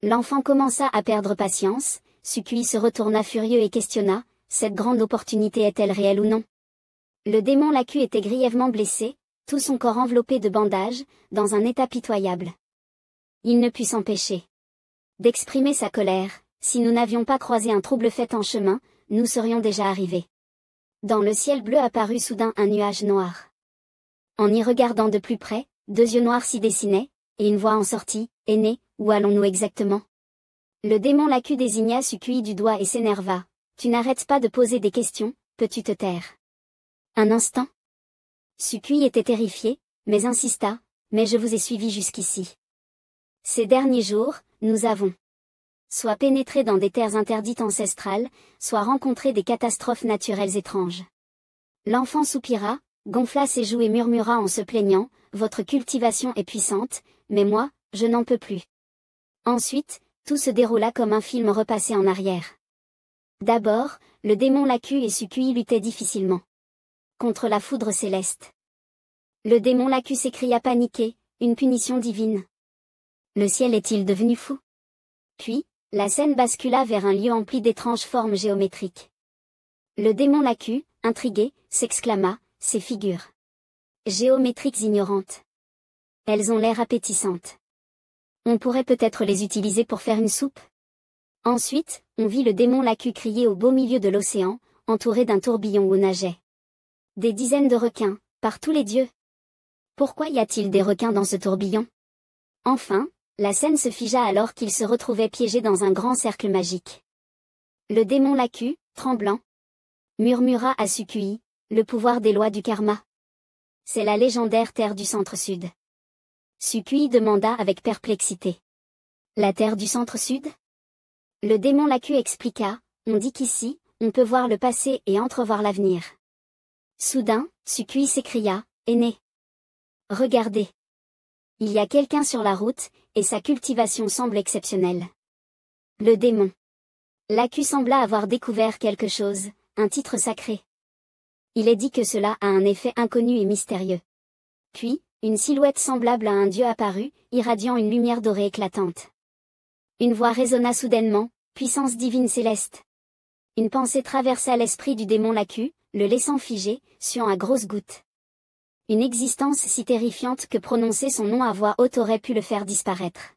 L'enfant commença à perdre patience, Sukui se retourna furieux et questionna, cette grande opportunité est-elle réelle ou non? Le démon Laku était grièvement blessé, tout son corps enveloppé de bandages, dans un état pitoyable. Il ne put s'empêcher d'exprimer sa colère, si nous n'avions pas croisé un trouble fait en chemin, nous serions déjà arrivés. Dans le ciel bleu apparut soudain un nuage noir. En y regardant de plus près, deux yeux noirs s'y dessinaient, et une voix en sortit, « Aîné, où allons-nous exactement ?» Le démon Laku désigna Sukui du doigt et s'énerva. « Tu n'arrêtes pas de poser des questions, peux-tu te taire ?» Un instant. Sukui était terrifié, mais insista, « Mais je vous ai suivi jusqu'ici. Ces derniers jours, nous avons soit pénétré dans des terres interdites ancestrales, soit rencontré des catastrophes naturelles étranges. » L'enfant soupira, gonfla ses joues et murmura en se plaignant, « Votre cultivation est puissante, mais moi, je n'en peux plus. » Ensuite, tout se déroula comme un film repassé en arrière. D'abord, le démon Laku et Sukui luttaient difficilement contre la foudre céleste. Le démon Laku s'écria paniqué, « Une punition divine. Le ciel est-il devenu fou ?» Puis, la scène bascula vers un lieu empli d'étranges formes géométriques. Le démon Laku, intrigué, s'exclama, « Ces figures géométriques ignorantes. Elles ont l'air appétissantes. On pourrait peut-être les utiliser pour faire une soupe ?» Ensuite, on vit le démon Laku crier au beau milieu de l'océan, entouré d'un tourbillon où nageaient des dizaines de requins, par tous les dieux. Pourquoi y a-t-il des requins dans ce tourbillon? Enfin, la scène se figea alors qu'il se retrouvait piégé dans un grand cercle magique. Le démon Laku, tremblant, murmura à Sukui, « Le pouvoir des lois du karma. C'est la légendaire terre du centre-sud. » Sukui demanda avec perplexité. « La terre du centre-sud ?» Le démon Laku expliqua, « On dit qu'ici, on peut voir le passé et entrevoir l'avenir. » Soudain, Sukui s'écria, « Aîné. Regardez. Il y a quelqu'un sur la route, et sa cultivation semble exceptionnelle. » Le démon Laku sembla avoir découvert quelque chose, un titre sacré. Il est dit que cela a un effet inconnu et mystérieux. Puis, une silhouette semblable à un dieu apparut, irradiant une lumière dorée éclatante. Une voix résonna soudainement, « Puissance divine céleste. » Une pensée traversa l'esprit du démon Laku, le laissant figé, suant à grosses gouttes. Une existence si terrifiante que prononcer son nom à voix haute aurait pu le faire disparaître.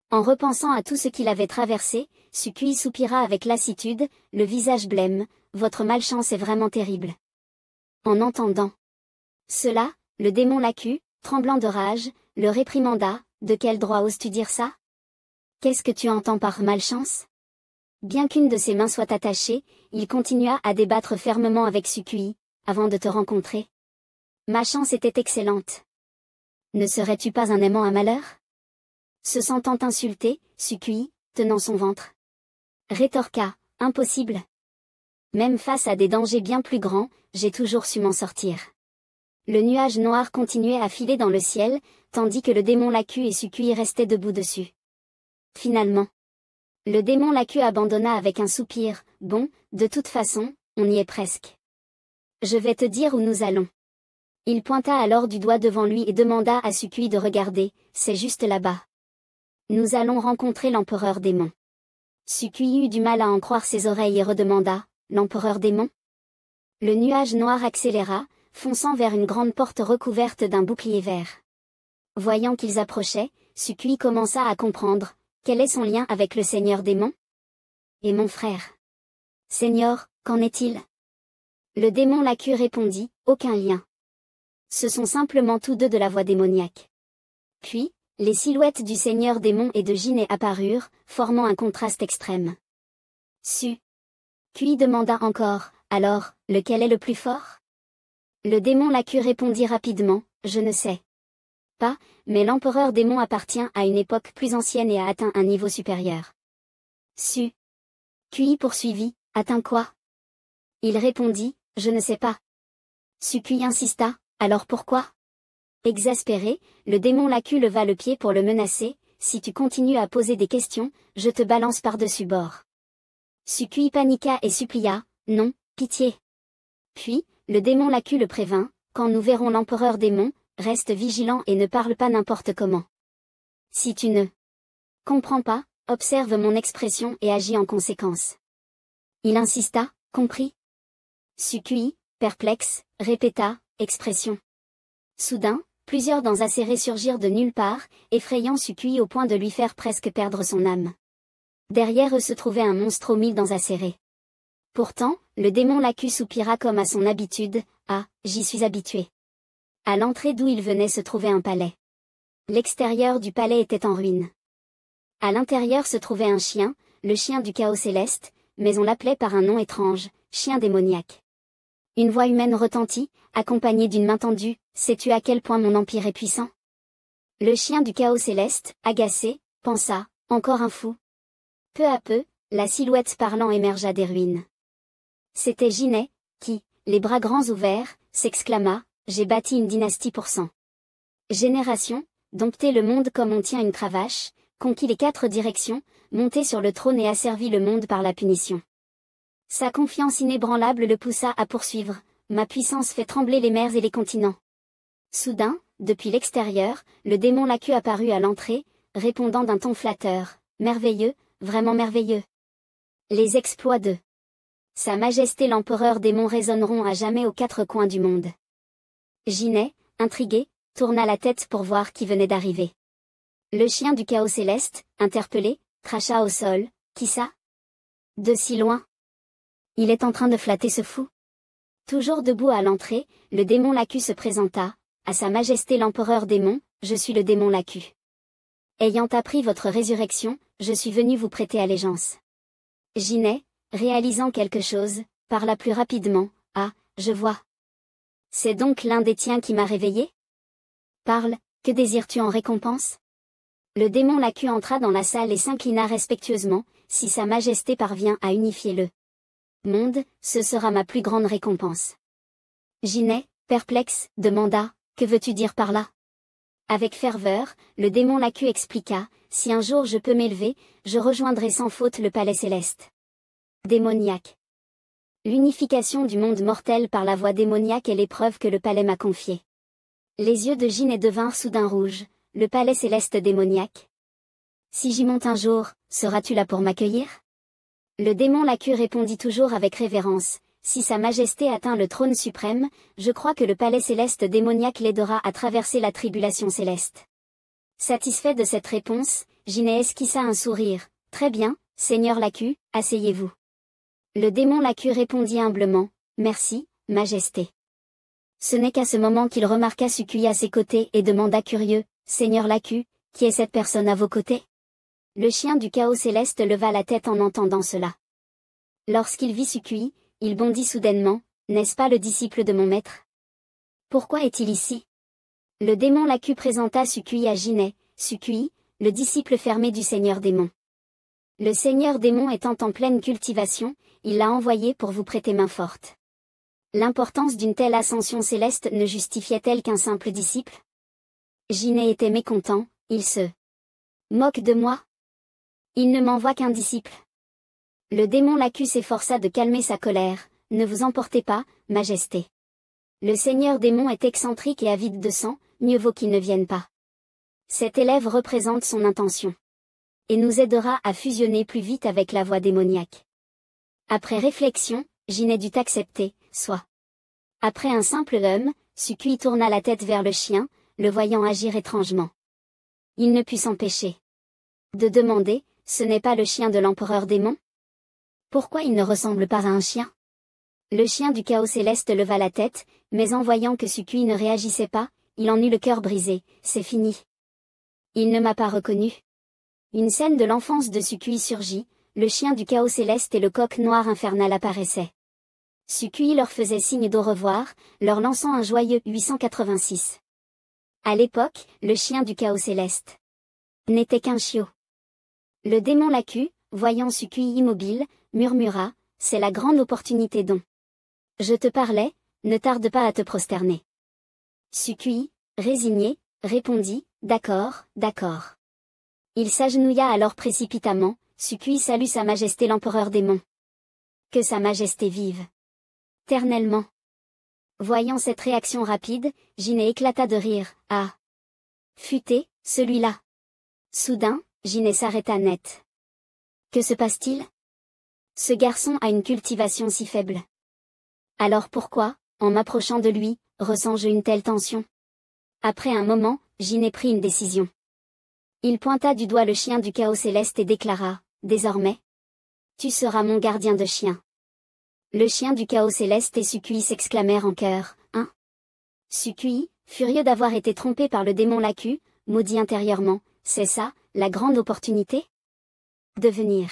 En repensant à tout ce qu'il avait traversé, Sukui soupira avec lassitude, le visage blême, « Votre malchance est vraiment terrible. » En entendant cela, le démon Laku, tremblant de rage, le réprimanda, « De quel droit oses-tu dire ça? Qu'est-ce que tu entends par malchance ?» Bien qu'une de ses mains soit attachée, il continua à débattre fermement avec Sukui, « Avant de te rencontrer, ma chance était excellente. Ne serais-tu pas un aimant à malheur ?» Se sentant insulté, Sukui, tenant son ventre, rétorqua, « Impossible. Même face à des dangers bien plus grands, j'ai toujours su m'en sortir. » Le nuage noir continuait à filer dans le ciel, tandis que le démon Laku et Sukui restaient debout dessus. Finalement, le démon Laku abandonna avec un soupir, « Bon, de toute façon, on y est presque. Je vais te dire où nous allons. » Il pointa alors du doigt devant lui et demanda à Sukui de regarder, « C'est juste là-bas. Nous allons rencontrer l'empereur démon. » Sukui eut du mal à en croire ses oreilles et redemanda, « L'empereur démon ?» Le nuage noir accéléra, fonçant vers une grande porte recouverte d'un bouclier vert. Voyant qu'ils approchaient, Sukui commença à comprendre, quel est son lien avec le seigneur démon? « Et mon frère? Seigneur, qu'en est-il ?» Le démon Laku répondit, « Aucun lien. Ce sont simplement tous deux de la voix démoniaque. » Puis, les silhouettes du seigneur démon et de Jiné apparurent, formant un contraste extrême. Sukui demanda encore, « Alors, lequel est le plus fort? » Le démon Laku répondit rapidement, « Je ne sais pas, mais l'empereur démon appartient à une époque plus ancienne et a atteint un niveau supérieur. » Sukui poursuivit, « Atteint quoi? » Il répondit, « Je ne sais pas. » Sukui insista, « Alors pourquoi? » Exaspéré, le démon Laku leva le pied pour le menacer, « Si tu continues à poser des questions, je te balance par-dessus bord. » Sukui paniqua et supplia, « Non, pitié. » Puis, le démon Laku le prévint, « Quand nous verrons l'empereur démon, reste vigilant et ne parle pas n'importe comment. Si tu ne comprends pas, observe mon expression et agis en conséquence. Il insista, compris. Sukui, perplexe, répéta, expression. Soudain, plusieurs dents acérées surgirent de nulle part, effrayant Sukui au point de lui faire presque perdre son âme. Derrière eux se trouvait un monstre aux 1000 dents acérées. Pourtant, le démon Laku soupira comme à son habitude, « Ah, j'y suis habitué. » À l'entrée d'où il venait se trouvait un palais. L'extérieur du palais était en ruine. À l'intérieur se trouvait un chien, le chien du chaos céleste, mais on l'appelait par un nom étrange, chien démoniaque. Une voix humaine retentit, accompagnée d'une main tendue, « Sais-tu à quel point mon empire est puissant ?» Le chien du chaos céleste, agacé, pensa, « Encore un fou. » Peu à peu, la silhouette parlant émergea des ruines. C'était Jinet, qui, les bras grands ouverts, s'exclama, « J'ai bâti une dynastie pour 100 générations, dompté le monde comme on tient une cravache, conquis les 4 directions, monté sur le trône et asservi le monde par la punition. » Sa confiance inébranlable le poussa à poursuivre, « Ma puissance fait trembler les mers et les continents. » Soudain, depuis l'extérieur, le démon Laku apparut à l'entrée, répondant d'un ton flatteur, « Merveilleux, vraiment merveilleux. » Les exploits de Sa Majesté l'Empereur Démon résonneront à jamais aux 4 coins du monde. Jinet, intrigué, tourna la tête pour voir qui venait d'arriver. Le chien du chaos céleste, interpellé, cracha au sol, « Qui ça? De si loin? Il est en train de flatter ce fou. » Toujours debout à l'entrée, le démon Laku se présenta, « À Sa Majesté l'Empereur Démon, je suis le démon Laku. Ayant appris votre résurrection, je suis venu vous prêter allégeance. » Jinet, réalisant quelque chose, parla plus rapidement, « Ah, je vois. C'est donc l'un des tiens qui m'a réveillé? Parle, que désires-tu en récompense? » Le démon Laku entra dans la salle et s'inclina respectueusement, « Si Sa Majesté parvient à unifier le monde, ce sera ma plus grande récompense. » Jinet, perplexe, demanda, « Que veux-tu dire par là? » Avec ferveur, le démon Laku expliqua, « Si un jour je peux m'élever, je rejoindrai sans faute le palais céleste. Démoniaque. L'unification du monde mortel par la voie démoniaque est l'épreuve que le palais m'a confiée. » Les yeux de Jinet devinrent soudain rouges, « Le palais céleste démoniaque? Si j'y monte un jour, seras-tu là pour m'accueillir? » Le démon Laku répondit toujours avec révérence, « Si Sa Majesté atteint le trône suprême, je crois que le palais céleste démoniaque l'aidera à traverser la tribulation céleste. » Satisfait de cette réponse, Jinet esquissa un sourire, « Très bien, Seigneur Laku, asseyez-vous. » Le démon Laku répondit humblement, « Merci, Majesté. » Ce n'est qu'à ce moment qu'il remarqua Sukui à ses côtés et demanda curieux, « Seigneur Laku, qui est cette personne à vos côtés? » Le chien du chaos céleste leva la tête en entendant cela. Lorsqu'il vit Sukui, il bondit soudainement, « N'est-ce pas le disciple de mon maître? Pourquoi est-il ici? » Le démon Laku présenta Sukui à Jinet, « Sukui, le disciple fermé du Seigneur Démon. Le Seigneur Démon étant en pleine cultivation, il l'a envoyé pour vous prêter main forte. L'importance d'une telle ascension céleste ne justifiait-elle qu'un simple disciple? » Jinet était mécontent, il se moque de moi. Il ne m'envoie qu'un disciple. Le démon Laku s'efforça de calmer sa colère, « Ne vous emportez pas, Majesté. Le Seigneur Démon est excentrique et avide de sang, mieux vaut qu'il ne vienne pas. Cet élève représente son intention. Et nous aidera à fusionner plus vite avec la voie démoniaque. » Après réflexion, Jinet dut accepter, « Soit. » Après un simple Sukui tourna la tête vers le chien, le voyant agir étrangement. Il ne put s'empêcher de demander, « Ce n'est pas le chien de l'empereur démon? Pourquoi il ne ressemble pas à un chien? » Le chien du chaos céleste leva la tête, mais en voyant que Sukui ne réagissait pas, il en eut le cœur brisé, « C'est fini. Il ne m'a pas reconnu. » Une scène de l'enfance de Sukui surgit, le chien du chaos céleste et le coq noir infernal apparaissaient. Sukui leur faisait signe d'au revoir, leur lançant un joyeux 886. À l'époque, le chien du chaos céleste n'était qu'un chiot. Le démon Laku, voyant Sukui immobile, murmura, « C'est la grande opportunité dont je te parlais, ne tarde pas à te prosterner. » Sukui, résigné, répondit, « D'accord, d'accord. » Il s'agenouilla alors précipitamment, Sukui salue Sa Majesté l'Empereur Démon. Que Sa Majesté vive éternellement. Voyant cette réaction rapide, Jinet éclata de rire, « Ah! Futé, celui-là. » Soudain, Jinet s'arrêta net. Que se passe-t-il? Ce garçon a une cultivation si faible. Alors pourquoi, en m'approchant de lui, ressens-je une telle tension? Après un moment, Jiné prit une décision. Il pointa du doigt le chien du chaos céleste et déclara, « Désormais, tu seras mon gardien de chien. » Le chien du chaos céleste et Sukui s'exclamèrent en chœur, « Hein ?» Sukui, furieux d'avoir été trompé par le démon Laku, maudit intérieurement, « C'est ça, la grande opportunité? Devenir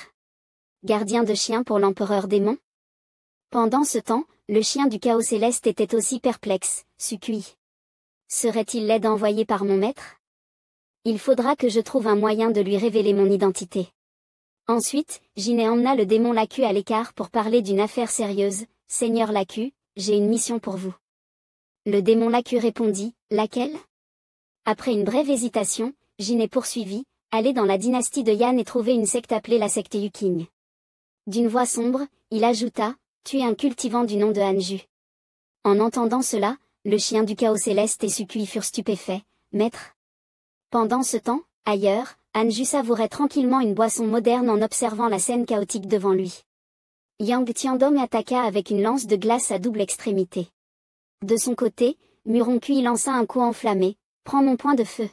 gardien de chien pour l'empereur démon ?» Pendant ce temps, le chien du chaos céleste était aussi perplexe, « Sukui. Serait-il l'aide envoyée par mon maître? Il faudra que je trouve un moyen de lui révéler mon identité. » Ensuite, Jiné emmena le démon Laku à l'écart pour parler d'une affaire sérieuse, « Seigneur Laku, j'ai une mission pour vous. » Le démon Laku répondit, « Laquelle ?» Après une brève hésitation, Jiné poursuivit, « Allez dans la dynastie de Yan et trouvez une secte appelée la secte Yuking. » D'une voix sombre, il ajouta, « Tuez un cultivant du nom de Hanju. » En entendant cela, le chien du chaos céleste et Sukui furent stupéfaits, « Maître ?» Pendant ce temps, ailleurs, Hanju savourait tranquillement une boisson moderne en observant la scène chaotique devant lui. Yang Tiandong attaqua avec une lance de glace à double extrémité. De son côté, Muronkui lança un coup enflammé, « Prends mon point de feu. »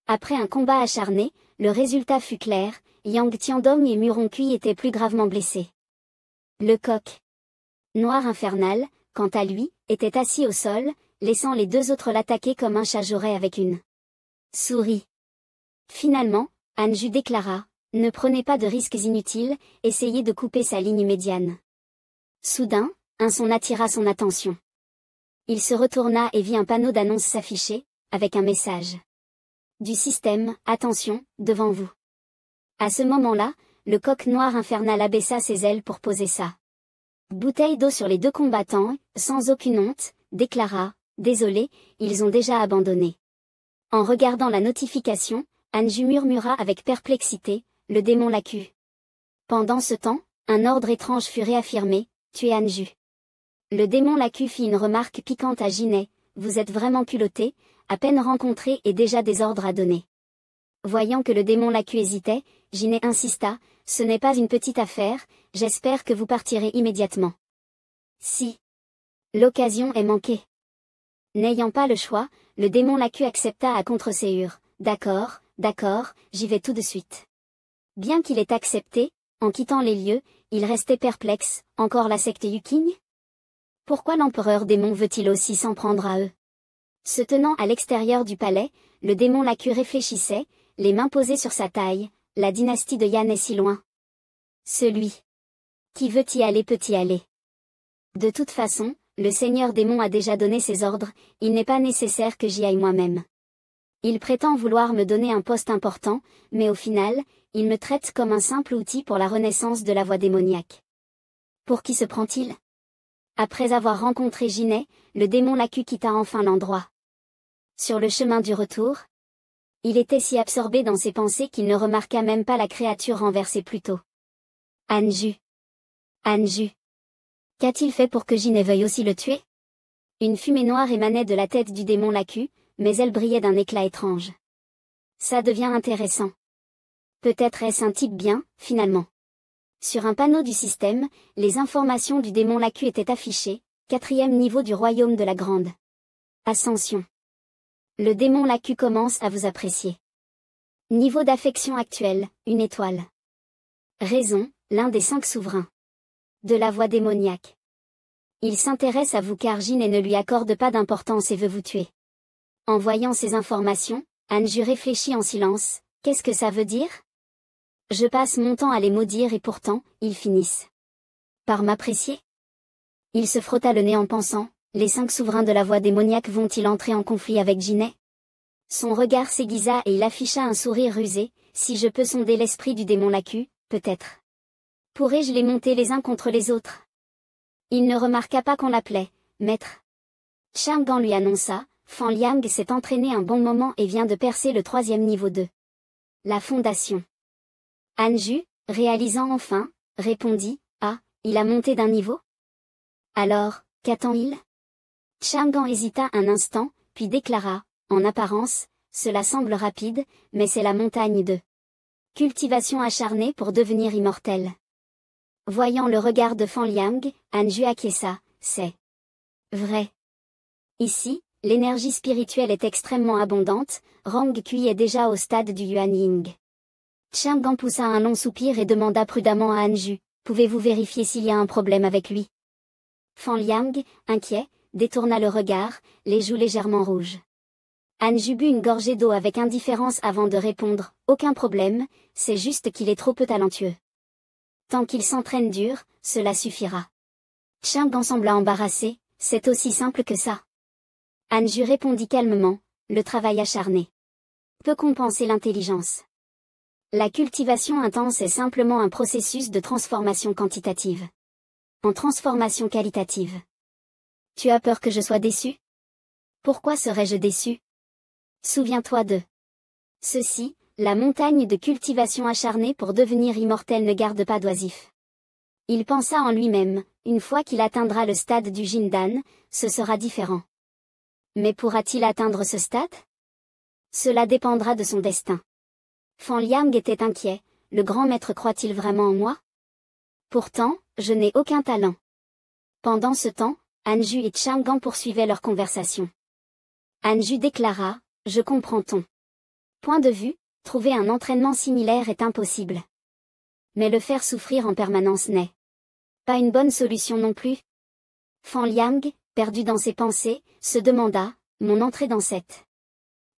Après un combat acharné, le résultat fut clair, Yang Tiandong et Muronkui étaient plus gravement blessés. Le coq noir infernal, quant à lui, était assis au sol, laissant les deux autres l'attaquer comme un chat jauré avec une souris. Finalement, Hanju déclara, « Ne prenez pas de risques inutiles, essayez de couper sa ligne médiane. » Soudain, un son attira son attention. Il se retourna et vit un panneau d'annonce s'afficher, avec un message du système, « Attention, devant vous. » À ce moment-là, le coq noir infernal abaissa ses ailes pour poser sa bouteille d'eau sur les deux combattants, sans aucune honte, déclara, « Désolé, ils ont déjà abandonné. » En regardant la notification, Hanju murmura avec perplexité, « Le démon Laku. » Pendant ce temps, un ordre étrange fut réaffirmé, « Tuez Hanju. » Le démon Laku fit une remarque piquante à Jiné, « Vous êtes vraiment culotté, à peine rencontré et déjà des ordres à donner. » Voyant que le démon Laku hésitait, Jiné insista, « Ce n'est pas une petite affaire, j'espère que vous partirez immédiatement. » Si l'occasion est manquée. N'ayant pas le choix, le démon Laku accepta à contre-séhure, « D'accord, d'accord, j'y vais tout de suite. » Bien qu'il ait accepté, en quittant les lieux, il restait perplexe, encore la secte Yuking? Pourquoi l'empereur démon veut-il aussi s'en prendre à eux? Se tenant à l'extérieur du palais, le démon Laku réfléchissait, les mains posées sur sa taille, la dynastie de Yan est si loin. Celui qui veut y aller peut y aller. De toute façon, le seigneur démon a déjà donné ses ordres, il n'est pas nécessaire que j'y aille moi-même. Il prétend vouloir me donner un poste important, mais au final, il me traite comme un simple outil pour la renaissance de la voie démoniaque. Pour qui se prend-il? Après avoir rencontré Jiné, le démon Laku quitta enfin l'endroit. Sur le chemin du retour, il était si absorbé dans ses pensées qu'il ne remarqua même pas la créature renversée plus tôt. Hanju. Hanju. Qu'a-t-il fait pour que Jiné veuille aussi le tuer? Une fumée noire émanait de la tête du démon Laku, mais elle brillait d'un éclat étrange. Ça devient intéressant. Peut-être est-ce un type bien, finalement. Sur un panneau du système, les informations du démon Laku étaient affichées, 4e niveau du royaume de la Grande Ascension. Le démon Laku commence à vous apprécier. Niveau d'affection actuel, 1 étoile. Raison, l'un des 5 souverains de la voie démoniaque. Il s'intéresse à vous car Jiné ne lui accorde pas d'importance et veut vous tuer. En voyant ces informations, Hanju réfléchit en silence, qu'est-ce que ça veut dire? Je passe mon temps à les maudire et pourtant, ils finissent par m'apprécier. Il se frotta le nez en pensant, les 5 souverains de la voie démoniaque vont-ils entrer en conflit avec Jiné? Son regard s'aiguisa et il afficha un sourire rusé, si je peux sonder l'esprit du démon Laku, peut-être. Pourrais-je les monter les uns contre les autres? Il ne remarqua pas qu'on l'appelait maître. Chang'an lui annonça, Fan Liang s'est entraîné un bon moment et vient de percer le 3e niveau de la fondation. Hanju, réalisant enfin, répondit, ah, il a monté d'un niveau? Alors, qu'attend-il? Chang'an hésita un instant, puis déclara, en apparence, cela semble rapide, mais c'est la montagne de Cultivation acharnée pour devenir immortel. Voyant le regard de Fan Liang, Anju acquiesça, c'est vrai. Ici, l'énergie spirituelle est extrêmement abondante, Rang Kui est déjà au stade du Yuan Ying. Chen Gang poussa un long soupir et demanda prudemment à Anju, pouvez-vous vérifier s'il y a un problème avec lui? Fan Liang, inquiet, détourna le regard, les joues légèrement rouges. Anju but une gorgée d'eau avec indifférence avant de répondre, aucun problème, c'est juste qu'il est trop peu talentueux. Tant qu'il s'entraîne dur, cela suffira. Chen Gang sembla embarrassé, c'est aussi simple que ça. Anju répondit calmement, le travail acharné peut compenser l'intelligence. La cultivation intense est simplement un processus de transformation quantitative en transformation qualitative. Tu as peur que je sois déçu? Pourquoi serais-je déçu? Souviens-toi de ceci, la montagne de cultivation acharnée pour devenir immortel ne garde pas d'oisif. Il pensa en lui-même, une fois qu'il atteindra le stade du Jindan, ce sera différent. Mais pourra-t-il atteindre ce stade? Cela dépendra de son destin. Fan Liang était inquiet, le grand maître croit-il vraiment en moi? Pourtant, je n'ai aucun talent. Pendant ce temps, Anju et Chen Gang poursuivaient leur conversation. Anju déclara, je comprends ton point de vue, trouver un entraînement similaire est impossible. Mais le faire souffrir en permanence n'est pas une bonne solution non plus. Fan Liang, perdu dans ses pensées, se demanda, mon entrée dans cette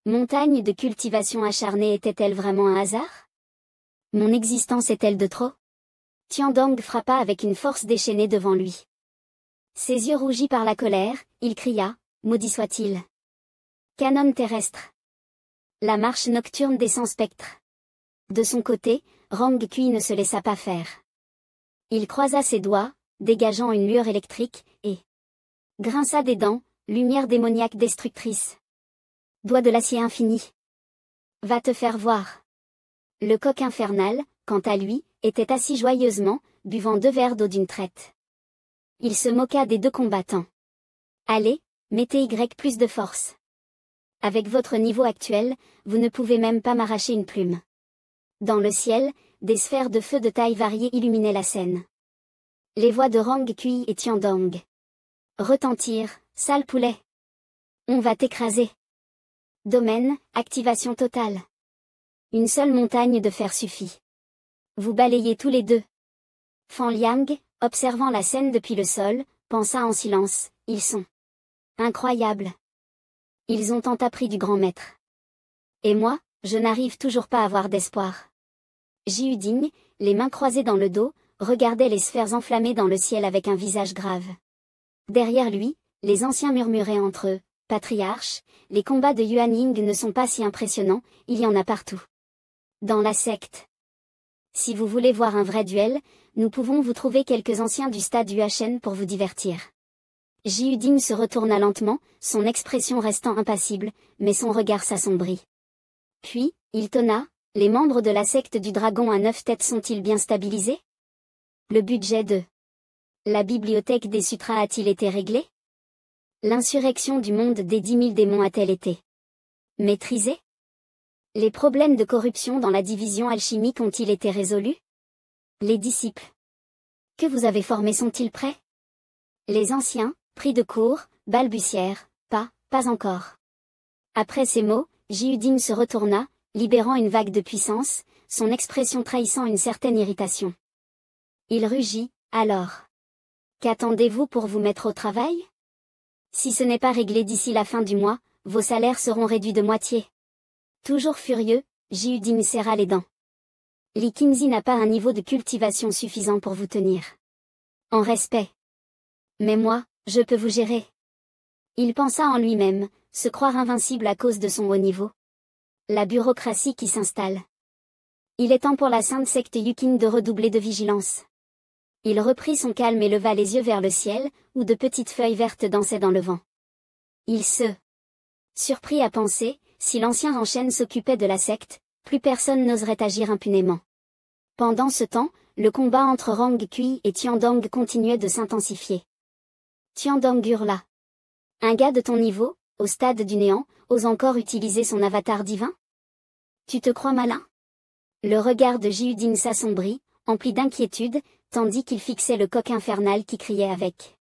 montagne de cultivation acharnée était-elle vraiment un hasard? Mon existence est-elle de trop? Tiandong frappa avec une force déchaînée devant lui. Ses yeux rougis par la colère, il cria, maudit soit-il. Canon terrestre. La marche nocturne des 100 spectres. De son côté, Rang Kui ne se laissa pas faire. Il croisa ses doigts, dégageant une lueur électrique, et grinça des dents, lumière démoniaque destructrice. Doigt de l'acier infini. Va te faire voir. Le coq infernal, quant à lui, était assis joyeusement, buvant 2 verres d'eau d'une traite. Il se moqua des 2 combattants. Allez, mettez Y plus de force. Avec votre niveau actuel, vous ne pouvez même pas m'arracher une plume. Dans le ciel, des sphères de feu de taille variée illuminaient la scène. Les voix de Rang Kui et Tiandong retentirent, sale poulet. On va t'écraser. Domaine, activation totale. Une seule montagne de fer suffit. Vous balayez tous les 2. Fan Liang, observant la scène depuis le sol, pensa en silence, ils sont incroyables. Ils ont tant appris du grand maître. Et moi, je n'arrive toujours pas à avoir d'espoir. Jiuding, les mains croisées dans le dos, regardait les sphères enflammées dans le ciel avec un visage grave. Derrière lui, les anciens murmuraient entre eux, patriarche, les combats de Yuan Ying ne sont pas si impressionnants, il y en a partout. Dans la secte. Si vous voulez voir un vrai duel, nous pouvons vous trouver quelques anciens du stade UHN pour vous divertir. Jiuding se retourna lentement, son expression restant impassible, mais son regard s'assombrit. Puis, il tonna, les membres de la secte du dragon à 9 têtes sont-ils bien stabilisés? Le budget de la bibliothèque des sutras a-t-il été réglé? L'insurrection du monde des 10 000 démons a-t-elle été maîtrisée? Les problèmes de corruption dans la division alchimique ont-ils été résolus? Les disciples que vous avez formés sont-ils prêts? Les anciens, pris de court, balbutièrent, pas encore. Après ces mots, Jiuding se retourna, libérant une vague de puissance, son expression trahissant une certaine irritation. Il rugit, alors. Qu'attendez-vous pour vous mettre au travail? Si ce n'est pas réglé d'ici la fin du mois, vos salaires seront réduits de moitié. Toujours furieux, Jiuding serra les dents. Li Qingzi n'a pas un niveau de cultivation suffisant pour vous tenir en respect. Mais moi, je peux vous gérer. Il pensa en lui-même, se croire invincible à cause de son haut niveau. La bureaucratie qui s'installe. Il est temps pour la sainte secte Yuqing de redoubler de vigilance. Il reprit son calme et leva les yeux vers le ciel, où de petites feuilles vertes dansaient dans le vent. Il se surprit à penser, si l'ancien en chêne s'occupait de la secte, plus personne n'oserait agir impunément. Pendant ce temps, le combat entre Rang Kui et Tiandong continuait de s'intensifier. Tiandong hurla. Un gars de ton niveau, au stade du néant, ose encore utiliser son avatar divin? Tu te crois malin? Le regard de Jiudine s'assombrit, empli d'inquiétude, tandis qu'il fixait le coq infernal qui criait avec